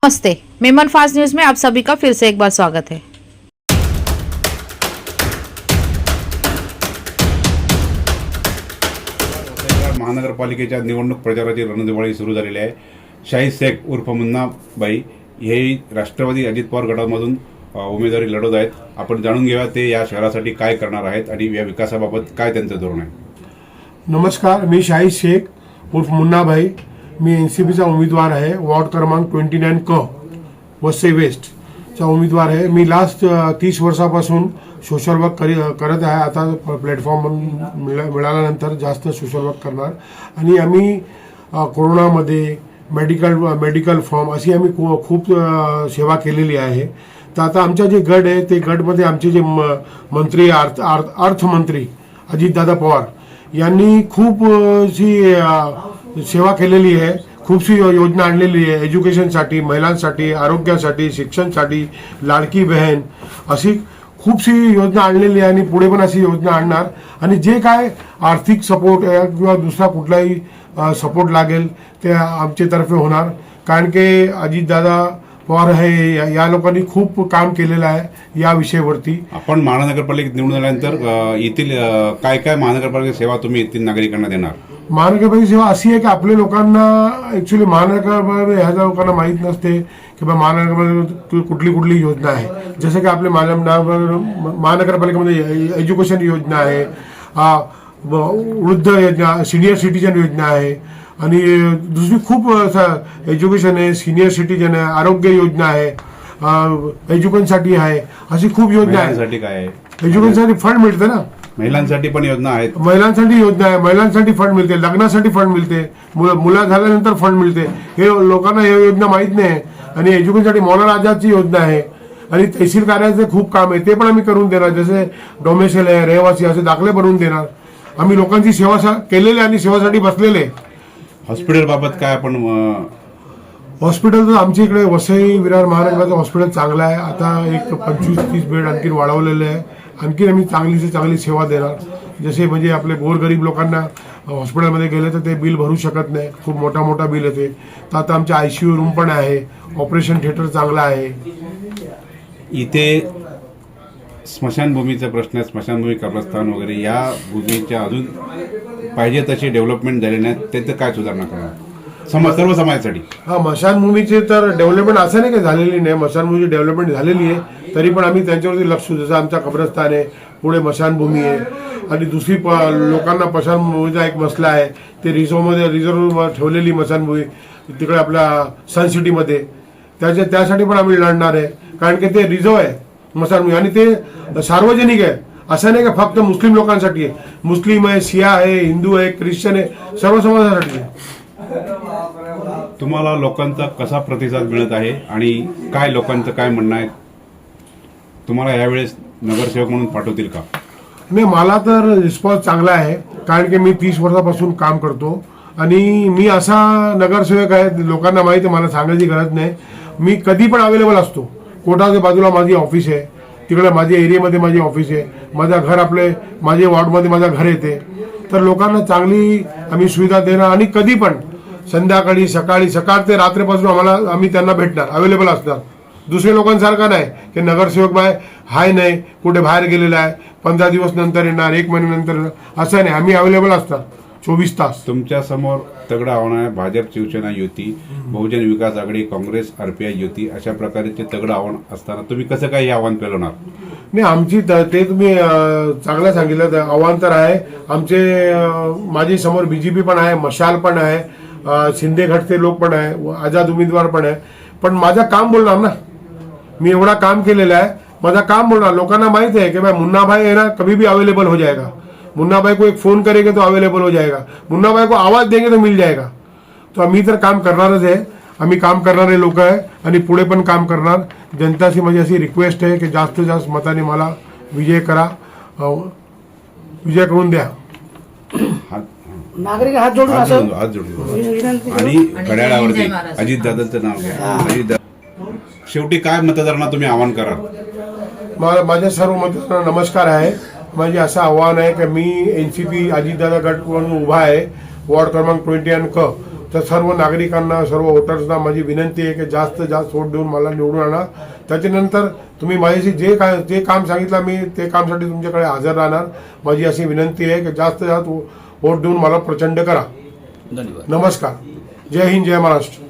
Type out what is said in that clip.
नमस्ते, Memon fast news में आप सभी का फिर से एक बार स्वागत है। महानगरपालिकेच्या निवडणूक प्रचाराची रणधुमाळी सुरू झालेली आहे। शाहीद शेख उर्फ मुन्नाबाई हे राष्ट्रवादी अजित पवार गटामधून उमेदवारी लढवत आहेत। आपण जाणून घेऊया ते या शहरासाठी काय करणार आहेत आणि या विकासाबाबत काय त्यांचं धोरण आहे। नमस्कार, मी शाहीद शेख उर्फ मुन्नाबाई, मी एनसीपीचा उमेदवार आहे। वॉर्ड क्रमांक 29 क वसई वेस्टचा उमेदवार आहे। मी लास्ट 30 वर्षापासून सोशल वर्क करत आहे। आता प्लॅटफॉर्म मिळाल्यानंतर जास्त सोशल वर्क करणार आणि आम्ही कोरोनामध्ये मेडिकल फॉर्म अशी आम्ही खूप सेवा केलेली आहे। तर आता आमचा जे गट आहे ते गटमध्ये आमचे जे मंत्री अर्थमंत्री अजितदादा पवार यांनी खूप सेवा केलेली आहे। खूपशी योजना आणलेली आहे एज्युकेशनसाठी, महिलांसाठी, आरोग्यासाठी, शिक्षणासाठी, लाडकी बहीण अशी खूपशी योजना आणलेली आहे आणि पुढे पण अशी योजना आणणार। आणि जे काय आर्थिक सपोर्ट किंवा दुसरा कुठलाही सपोर्ट लागेल ते आमच्यातर्फे होणार, कारण की अजितदादा पवार हे या लोकांनी खूप काम केलेलं आहे या विषयावरती। आपण महानगरपालिकेत निवडून आल्यानंतर येथील काय काय महानगरपालिका सेवा तुम्ही येथील नागरिकांना देणार? महानगरपालिका सेवा अशी आहे की आपल्या लोकांना ऍक्च्युली महानगरपालिका ह्या लोकांना माहीत नसते की बा महानगरपालिका कुठली योजना आहे। जसं की आपल्या महानगरपालिकेमध्ये एज्युकेशन योजना आहे, वृद्ध योजना, सिनियर सिटीजन योजना आहे आणि दुसरी खूप एज्युकेशन आहे, सिनियर सिटीजन आहे, आरोग्य योजना आहे, एज्युकेशनसाठी आहे, अशी खूप योजना आहे। काय आहे? एज्युकेशनसाठी फंड मिळते ना, महिलांसाठी पण योजना आहेत। महिलांसाठी योजना आहे, महिलांसाठी फंड मिळते, लग्नासाठी फंड मिळते, मुलं झाल्यानंतर फंड मिळते। हे लोकांना हे योजना माहीत नाही। आणि एज्युकेशनसाठी मौलाना आझादची योजना आहे आणि तहसील कार्यालयाचे खूप काम आहे, ते पण आम्ही करून देणार। जसे डोमेसाईल आहे, रहिवासी असे दाखले बनवून देणार। आम्ही लोकांची सेवा केलेली आणि सेवासाठी बसलेले। हॉस्पिटल बाबत काय आपण? हॉस्पिटल तर आमच्या इकडे वसई विरार महानगराचं हॉस्पिटल चांगलं आहे। आता एक 25-30 बेड आणखी वाढवलेले आहे। आणखी आम्ही चांगली चांगली सेवा देणार। जसे म्हणजे आपले गोरगरीब लोकांना हॉस्पिटलमध्ये गेले तर ते बिल भरू शकत नाही, खूप मोठा बिल येते। तर आता आमच्या ICU रूम पण आहे, ऑपरेशन थिएटर चांगलं आहे। इथे स्मशानभूमीचा प्रश्न, स्मशानभूमी कब्रस्तान वगैरे या भूमीच्या अजून पाहिजे तशी डेव्हलपमेंट झाले नाही, त्याचं काय सुधारणा करणार सर्व समाजासाठी? स्मशानभूमीची तर डेव्हलपमेंट असं नाही की झालेली नाही, स्मशानभूमीची डेव्हलपमेंट झालेली आहे, तरी पण आम्ही त्यांच्यावरती लक्ष, जसं आमचा कब्रस्तान आहे, पुढे स्मशानभूमी आहे आणि दुसरी लोकांना स्मशानभूमीचा एक मसला आहे, ते रिझर्व ठेवलेली स्मशानभूमी तिकडे आपल्या सन सिटीमध्ये, त्यासाठी पण आम्ही लढणार आहे, कारण की ते रिझर्व आहे स्मशानभूमी आणि ते सार्वजनिक आहे। असं नाही की फक्त मुस्लिम लोकांसाठी आहे, मुस्लिम आहे, शिया आहे, हिंदू आहे, ख्रिश्चन आहे, सर्व समाजासाठी आहे। तुम्हाला लोकांचा कसा प्रतिसाद मिळत आहे आणि काय लोकांचं काय म्हणणं आहे? तुम्हाला यावेळेस नगरसेवक म्हणून पाठवतील का? नाही, मला तर रिस्पॉन्स चांगला आहे, कारण की मी 30 वर्षापासून काम करतो आणि मी असा नगरसेवक आहे, लोकांना माहिती आहे, मला सांगायची गरज नाही। मी कधी पण अवेलेबल असतो। कोर्टाच्या बाजूला माझी ऑफिस आहे, तिकडे माझ्या एरियामध्ये माझी ऑफिस आहे, माझ्या घर माझ्या वॉर्डमध्ये माझं घर येते। तर लोकांना चांगली आम्ही सुविधा देणार आणि कधी पण संध्याकाळी, सकाळ ते रात्रीपासून आम्ही त्यांना भेटणार, अवेलेबल असणार। दुसऱ्या लोकांसारखं नाही की नगरसेवक हाय नाही, कुठे बाहेर गेलेला आहे, 15 दिवस नंतर येणार, 1 महिन्यानंतर येणार, असं नाही, आम्ही अवेलेबल असणार 24 तास। तुमच्या समोर तगडं आव्हान आहे, भाजप, शिवसेना युती, बहुजन विकास आघाडी, काँग्रेस, RPI युती, अशा प्रकारचे तगडं आव्हान असताना तुम्ही कसं काय हे आव्हान पेलवणार? नाही, आमची ते तुम्ही चांगलं सांगितलं, आव्हान तर आहे आमचे। माझी समोर BJP पण आहे, मशाल पण आहे, शिंदे गटचे लोक पण आहे, आझाद उमेदवार पण आहे, पण माझं काम बोलणार ना, मी एवढा काम केलेलं आहे, माझा काम बोलणार। लोकांना माहित है कि भाई मुन्ना भाई है ना, कभी भी अवेलेबल हो जाएगा। मुन्ना भाई को एक फोन करेंगे तो अवेलेबल हो जाएगा, मुन्ना भाई को आवाज देंगे तो मिल जाएगा। तो आम्ही तर काम करणारच आहे, आम्ही काम करणारे लोक आहे आणि पुढे पण काम करणार। जनताची माझी अशी रिक्वेस्ट आहे की जास्तीत जास्त मताने मला विजय करून द्या। नागरिक हात जोडून आणि घड्याळावरती अजितदादांचं नाव घ्या। शेवटी काय मतदारांना तुम्ही आवाहन कराल? माझ्या सर्व मतदारांना नमस्कार आहे। माझे असं आव्हान आहे की मी NCP अजितदादा गट म्हणून उभा आहे, वॉर्ड क्रमांक 29 क तर सर्व नागरिकांना, सर्व वोटर्सना माझी विनंती आहे की जास्त जास्त वोट देऊन मला निवडून आणा. त्याच्यानंतर तुम्ही माझ्याशी जे काम सांगितलं मी ते कामसाठी तुमच्याकडे हजर राहणार. माझी अशी विनंती आहे की जास्त जास्त वोट देऊन मला प्रचंड करा. धन्यवाद. नमस्कार. जय हिंद, जय महाराष्ट्र.